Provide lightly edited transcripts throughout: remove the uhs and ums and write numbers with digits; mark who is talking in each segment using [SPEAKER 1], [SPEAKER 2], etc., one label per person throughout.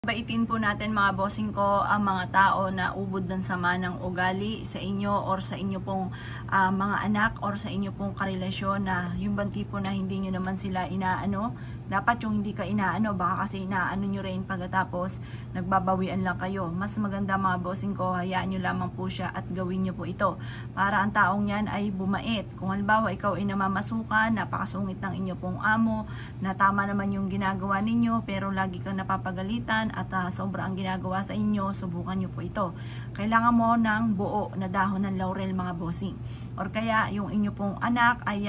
[SPEAKER 1] Baitin po natin mga bossing ko ang mga tao na ubod ng sama ng ugali sa inyo or sa inyo pong mga anak or sa inyo pong karelasyon na yung bang tipo na hindi nyo naman sila inaano. Dapat yung hindi ka inaano, baka kasi inaano nyo rin pagkatapos nagbabawian lang kayo. Mas maganda mga bossing ko, hayaan nyo lamang po siya at gawin nyo po ito para ang taong yan ay bumait. Kung halimbawa ikaw ay namamasukan, napakasungit ng inyo pong amo, na tama naman yung ginagawa ninyo pero lagi kang napapagalitan at sobra ang ginagawa sa inyo, subukan nyo po ito. Kailangan mo ng buo na dahon ng laurel mga bossing. Or kaya yung inyo pong anak ay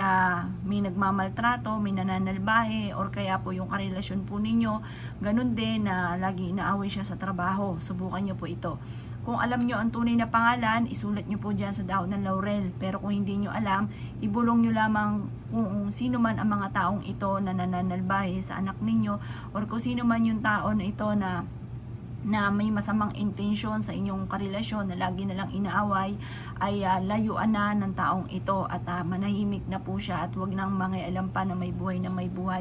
[SPEAKER 1] may nagmamaltrato, may nananalbahe, or kaya po yung karelasyon po ninyo, ganun din na lagi inaaway siya sa trabaho. Subukan nyo po ito. Kung alam nyo ang tunay na pangalan, isulat nyo po dyan sa dahon ng laurel. Pero kung hindi nyo alam, ibulong nyo lamang kung sino man ang mga taong ito na nananalbahe sa anak ninyo, or kung sino man yung tao na ito na may masamang intensyon sa inyong karelasyon na lagi na lang inaaway, ay layuan na ng taong ito at manahimik na po siya at wag nang mangialam pa na may buhay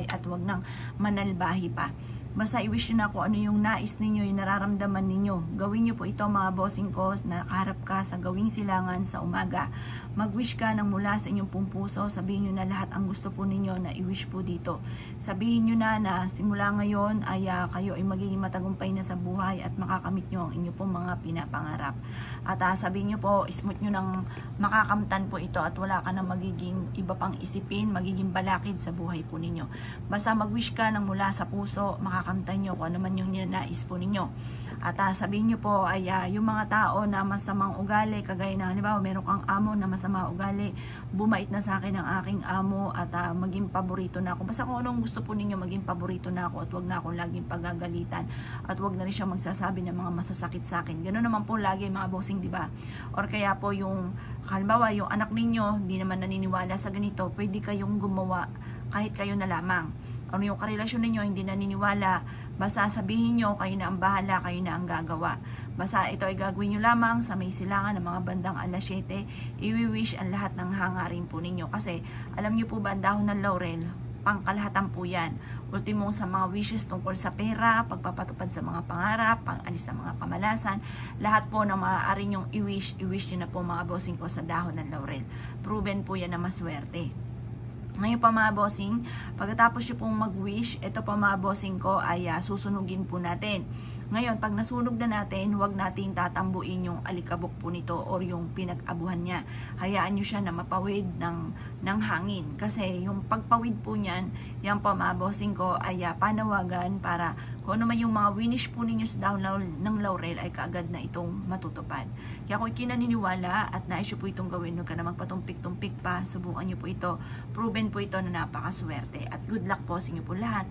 [SPEAKER 1] at wag nang manalbahi pa. Basta i-wish nyo na kung ano yung nais ninyo, yung nararamdaman ninyo. Gawin nyo po ito mga bossing ko, na nakaharap ka sa gawing silangan sa umaga. Mag-wish ka ng mula sa inyong pong puso, sabihin nyo na lahat ang gusto po ninyo na i-wish po dito. Sabihin nyo na simula ngayon ay kayo ay magiging matagumpay na sa buhay at makakamit nyo ang inyong pong mga pinapangarap. At sabihin nyo po, smooth nyo ng makakamtan po ito at wala ka na magiging iba pang isipin, magiging balakid sa buhay po ninyo. Basta mag-wish ka ng mula sa puso, makakamtan nyo kung ano man yung ninais po ninyo. At sabihin nyo po ay yung mga tao na masamang ugali, kagaya na halimbawa meron kang amo na masama ugali, bumait na sa akin ang aking amo at maging paborito na ako. Basta kung anong gusto po ninyo, maging paborito na ako at wag na ako laging pagagalitan at wag na rin siya magsasabi ng mga masasakit sa akin. Ganoon naman po lagi mga bossing, di ba? Or kaya po yung halimbawa yung anak ninyo hindi naman naniniwala sa ganito, pwede kayong gumawa kahit kayo na lamang. Ano yung karelasyon ninyo hindi naniniwala, basta sabihin nyo, kayo na ang bahala, kayo na ang gagawa. Basta ito ay gagawin nyo lamang sa may silangan ng mga bandang alas 7, i-wish ang lahat ng hangarin po ninyo. Kasi alam nyo po ba, ang dahon ng laurel, pangkalahatan po yan. Ultimo sa mga wishes tungkol sa pera, pagpapatupad sa mga pangarap, pang-alis ng mga kamalasan, lahat po na maaari nyong i-wish nyo na po mga bossing ko sa dahon ng laurel. Proven po yan na maswerte. Ngayon pa mga bossing, pagkatapos nyo pong mag-wish, ito pa mga bossing ko ay susunugin po natin. Ngayon, pag nasunog na natin, huwag nating tatambuin yung alikabok po nito or yung pinag-abuhan niya. Hayaan nyo siya na mapawid ng hangin. Kasi yung pagpawid po niyan, yan pa mga bossing ko ay panawagan para kung ano man yung mga winish po ninyo sa dahon ng laurel ay kaagad na itong matutupad. Kaya kung ikinaniniwala at nais nyo po itong gawin, huwag ka na magpatumpik-tumpik pa, subukan nyo po ito. Proven po ito na napakaswerte. At good luck po sa inyo po lahat.